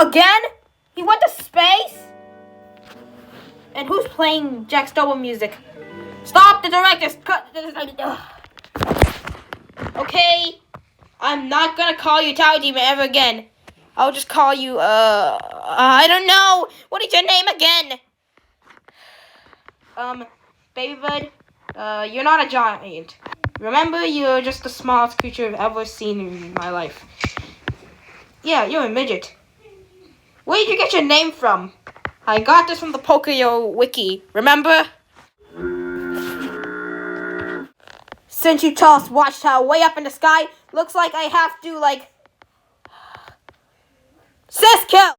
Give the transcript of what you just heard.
Again? He went to space? And who's playing Jack Stover music? Stop the director's cut. Okay, I'm not gonna call you Tower Demon ever again. I'll just call you, I don't know. What is your name again? Baby Bud, you're not a giant. Remember, you're just the smallest creature I've ever seen in my life. Yeah, you're a midget. Where did you get your name from? I got this from the Pocoyo wiki, remember? Since you tossed Watchtower way up in the sky, looks like I have to, Siskill!